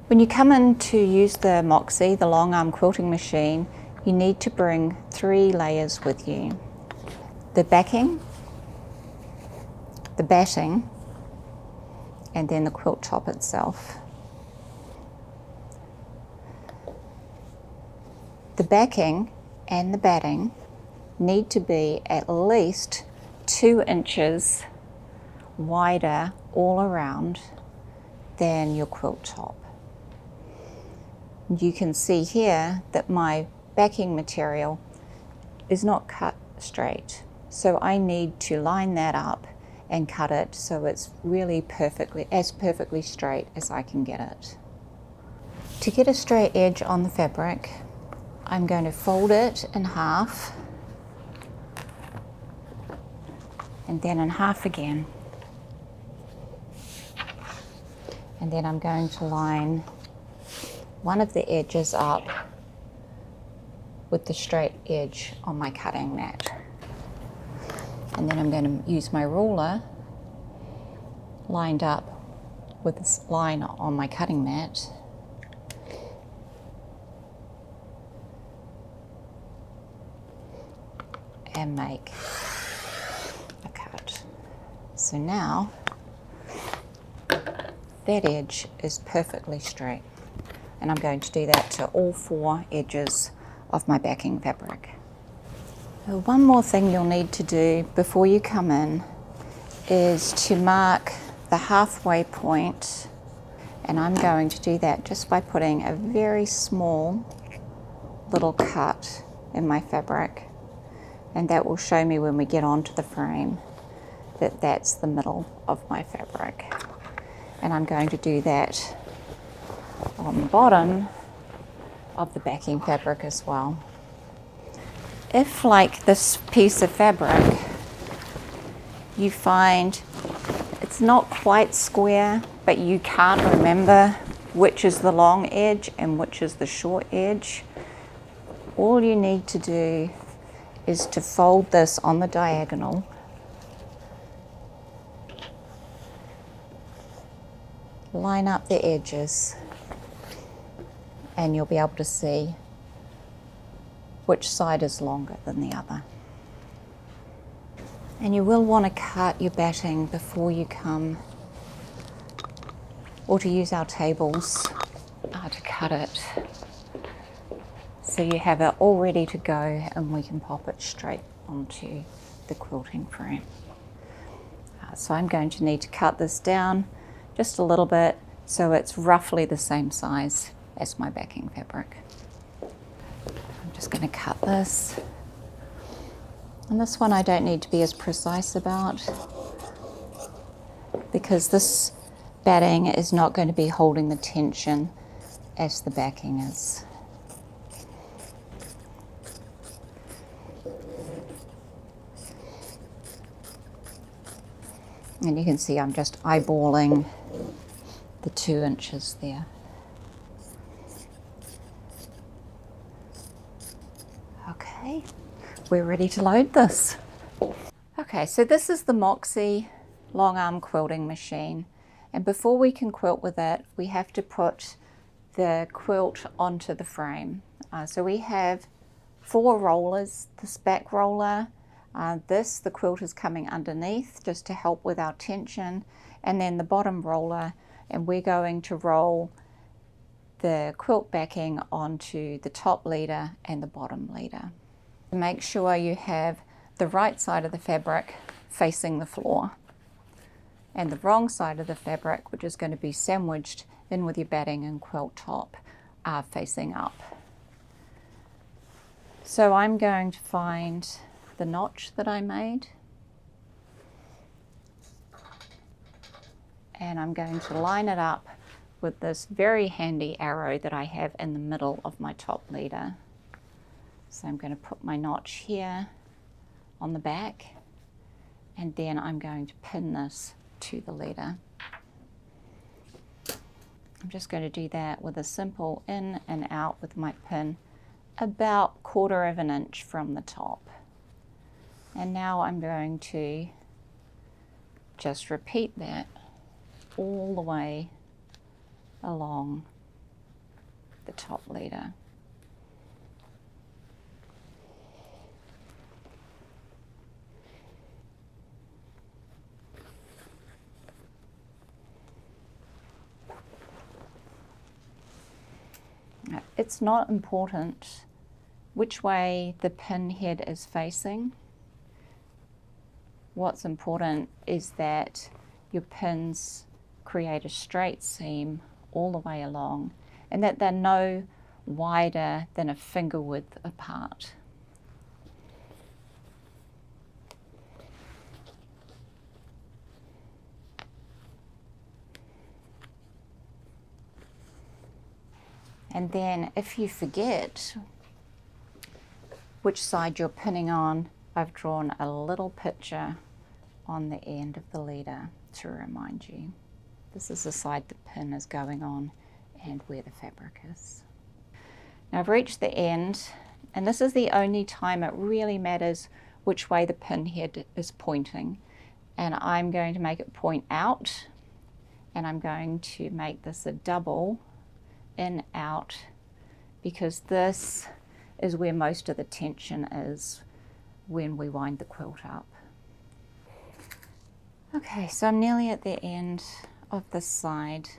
When you come in to use the Moxie, the long arm quilting machine, you need to bring 3 layers with you. The backing, the batting, and then the quilt top itself. The backing and the batting need to be at least 2 inches wider all around than your quilt top. You can see here that my backing material is not cut straight, so I need to line that up and cut it so it's really perfectly straight as I can get it. To get a straight edge on the fabric, I'm going to fold it in half and then in half again, and then I'm going to line one of the edges up with the straight edge on my cutting mat. And then I'm going to use my ruler lined up with this line on my cutting mat. And make a cut. So now that edge is perfectly straight. And I'm going to do that to all 4 edges of my backing fabric. Now, one more thing you'll need to do before you come in is to mark the halfway point, and I'm going to do that just by putting a very small little cut in my fabric, and that will show me when we get onto the frame that that's the middle of my fabric. And I'm going to do that on the bottom of the backing fabric as well. If, like this piece of fabric, you find it's not quite square, but you can't remember which is the long edge and which is the short edge, all you need to do is to fold this on the diagonal, line up the edges, and you'll be able to see which side is longer than the other. And you will want to cut your batting before you come, or to use our tables to cut it, so you have it all ready to go and we can pop it straight onto the quilting frame. So I'm going to need to cut this down just a little bit so it's roughly the same size as my backing fabric. I'm just going to cut this. And this one I don't need to be as precise about, because this batting is not going to be holding the tension as the backing is. And you can see I'm just eyeballing the 2 inches there. Okay, we're ready to load this. Okay, so this is the Moxie Longarm Quilting Machine. And before we can quilt with it, we have to put the quilt onto the frame. So we have 4 rollers, this back roller, the quilt is coming underneath just to help with our tension, and then the bottom roller, and we're going to roll the quilt backing onto the top leader and the bottom leader. Make sure you have the right side of the fabric facing the floor, and the wrong side of the fabric, which is going to be sandwiched in with your batting and quilt top, facing up. So I'm going to find the notch that I made, and I'm going to line it up with this very handy arrow that I have in the middle of my top leader. So I'm going to put my notch here on the back, and then I'm going to pin this to the leader. I'm just going to do that with a simple in and out with my pin about 1/4 of an inch from the top. And now I'm going to just repeat that all the way along the top leader. It's not important which way the pin head is facing. What's important is that your pins create a straight seam all the way along and that they're no wider than a finger width apart. And then if you forget which side you're pinning on, I've drawn a little picture on the end of the leader to remind you. This is the side the pin is going on and where the fabric is. Now I've reached the end, and this is the only time it really matters which way the pin head is pointing. And I'm going to make it point out, and I'm going to make this a double in, out, because this is where most of the tension is when we wind the quilt up. Okay, so I'm nearly at the end of this side,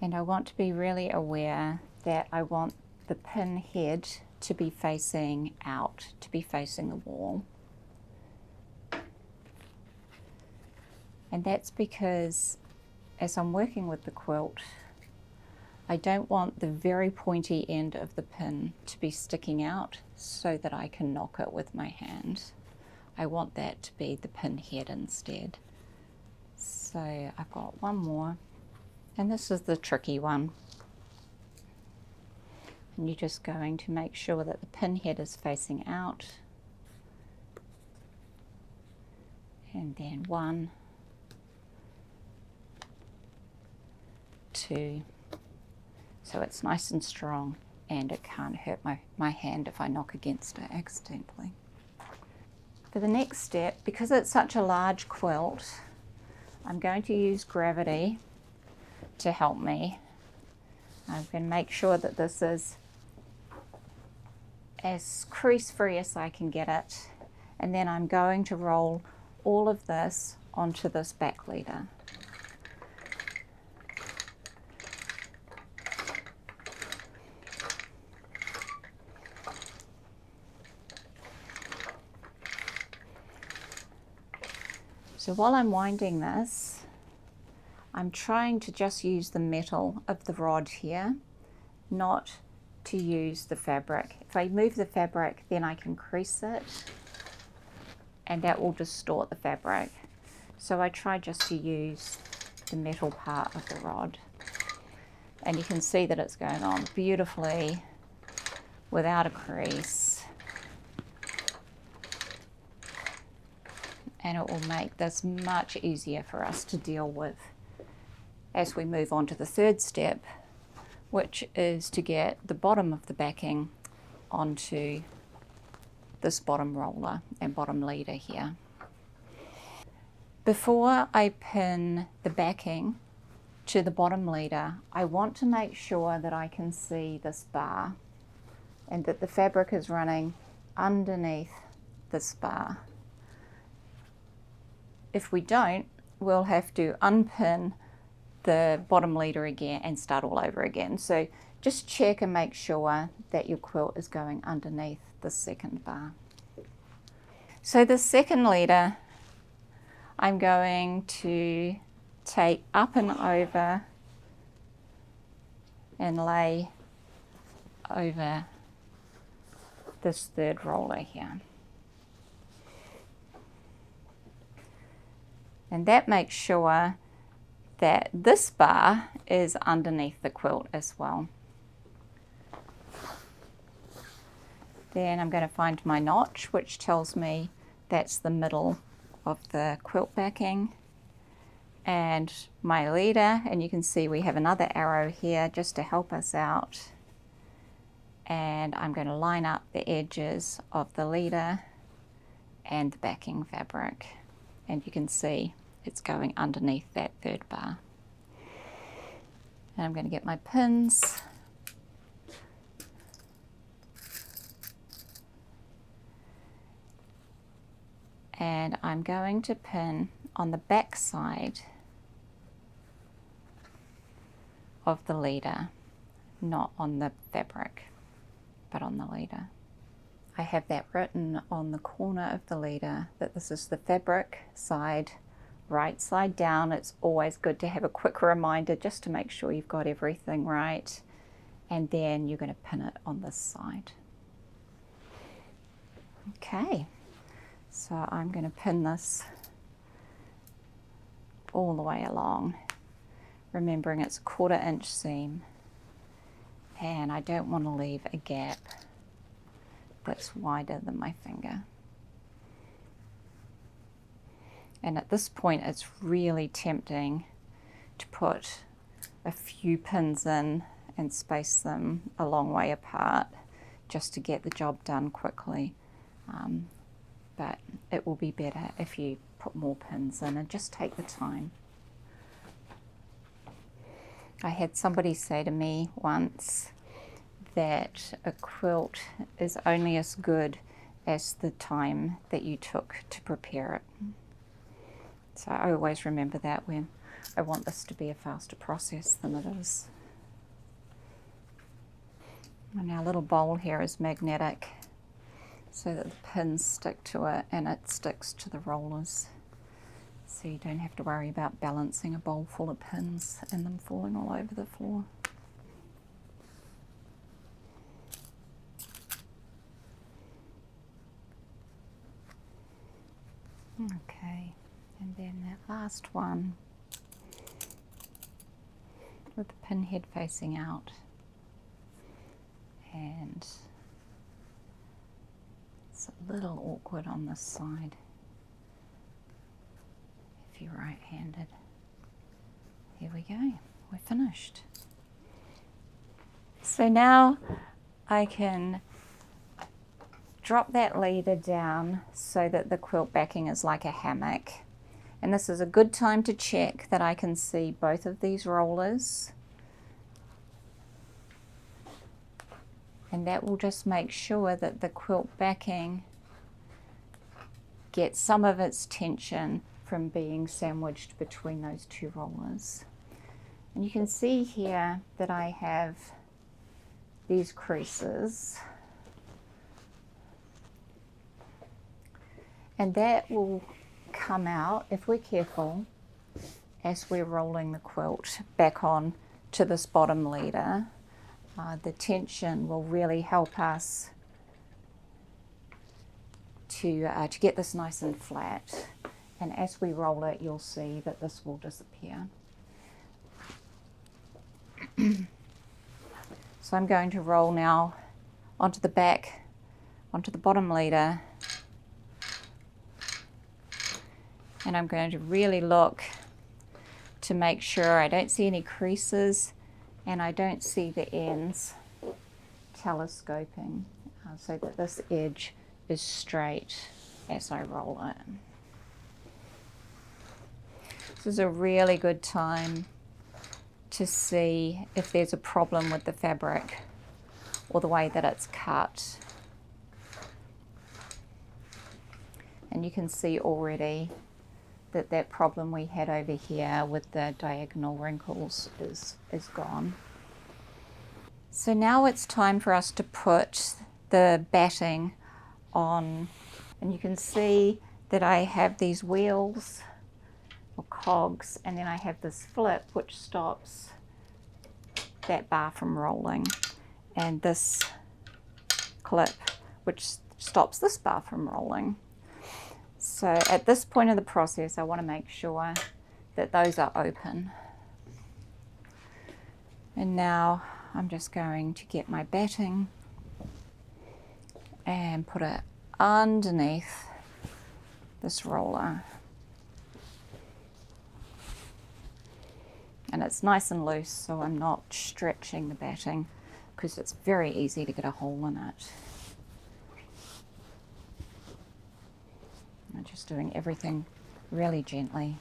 and I want to be really aware that I want the pin head to be facing out, to be facing the wall. And that's because as I'm working with the quilt, I don't want the very pointy end of the pin to be sticking out so that I can knock it with my hand. I want that to be the pin head instead. So I've got one more, and this is the tricky one. And you're just going to make sure that the pin head is facing out. And then 1, 2, so it's nice and strong and it can't hurt my hand if I knock against it accidentally. For the next step, because it's such a large quilt, I'm going to use gravity to help me. I'm going to make sure that this is as crease-free as I can get it, and then I'm going to roll all of this onto this back leader. So while I'm winding this, I'm trying to just use the metal of the rod here, not to use the fabric. If I move the fabric, then I can crease it, and that will distort the fabric. So I try just to use the metal part of the rod. And you can see that it's going on beautifully without a crease. And it will make this much easier for us to deal with as we move on to the third step, which is to get the bottom of the backing onto this bottom roller and bottom leader here. Before I pin the backing to the bottom leader, I want to make sure that I can see this bar and that the fabric is running underneath this bar. If we don't, we'll have to unpin the bottom leader again and start all over again. So just check and make sure that your quilt is going underneath the second bar. So the second leader, I'm going to take up and over and lay over this third roller here. And that makes sure that this bar is underneath the quilt as well. Then I'm going to find my notch, which tells me that's the middle of the quilt backing, and my leader, and you can see we have another arrow here just to help us out. And I'm going to line up the edges of the leader and the backing fabric. And you can see it's going underneath that third bar. And I'm going to get my pins. And I'm going to pin on the back side of the leader, not on the fabric, but on the leader. I have that written on the corner of the leader that this is the fabric side, right side down. It's always good to have a quick reminder just to make sure you've got everything right. And then you're going to pin it on this side. Okay, so I'm going to pin this all the way along, remembering it's a 1/4 inch seam, and I don't want to leave a gap that's wider than my finger. And at this point it's really tempting to put a few pins in and space them a long way apart just to get the job done quickly. But it will be better if you put more pins in and just take the time. I had somebody say to me once that a quilt is only as good as the time that you took to prepare it. So I always remember that when I want this to be a faster process than it is. And our little bowl here is magnetic so that the pins stick to it and it sticks to the rollers. So you don't have to worry about balancing a bowl full of pins and them falling all over the floor. Okay, and then that last one with the pin head facing out, and it's a little awkward on this side if you're right-handed. Here we go, we're finished. So now I can drop that leader down so that the quilt backing is like a hammock. And this is a good time to check that I can see both of these rollers. And that will just make sure that the quilt backing gets some of its tension from being sandwiched between those two rollers. And you can see here that I have these creases. And that will come out, if we're careful, as we're rolling the quilt back on to this bottom leader. The tension will really help us to get this nice and flat. And as we roll it, you'll see that this will disappear. So I'm going to roll now onto the back, onto the bottom leader. And I'm going to really look to make sure I don't see any creases and I don't see the ends telescoping, so that this edge is straight as I roll it. This is a really good time to see if there's a problem with the fabric or the way that it's cut. And you can see already that problem we had over here with the diagonal wrinkles is gone. So now it's time for us to put the batting on, and you can see that I have these wheels or cogs, and then I have this flip which stops that bar from rolling, and this clip which stops this bar from rolling. So at this point of the process, I want to make sure that those are open. And now I'm just going to get my batting and put it underneath this roller. And it's nice and loose, so I'm not stretching the batting because it's very easy to get a hole in it. I'm just doing everything really gently.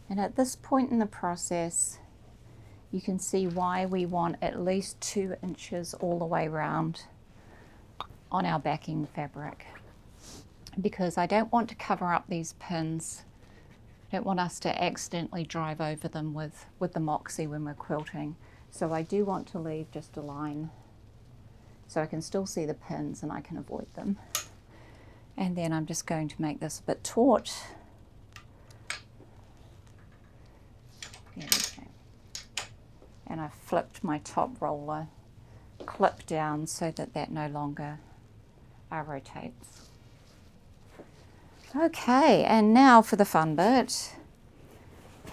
And at this point in the process, you can see why we want at least 2 inches all the way around on our backing fabric, because I don't want to cover up these pins. I don't want us to accidentally drive over them with the Moxie when we're quilting. So I do want to leave just a line so I can still see the pins and I can avoid them. And then I'm just going to make this a bit taut. There we go. And I've flipped my top roller clip down so that that no longer rotates. Okay, and now for the fun bit.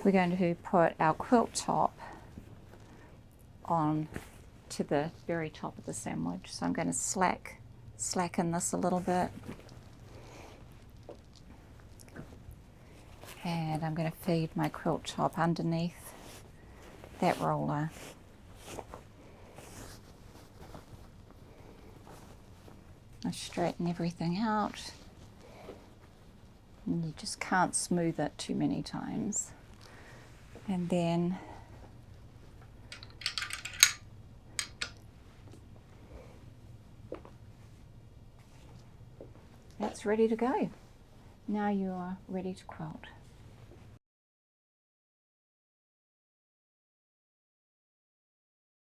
We're going to put our quilt top on to the very top of the sandwich. So I'm going to slacken this a little bit. And I'm going to feed my quilt top underneath that roller. I straighten everything out. And you just can't smooth it too many times. And then that's ready to go. Now you are ready to quilt.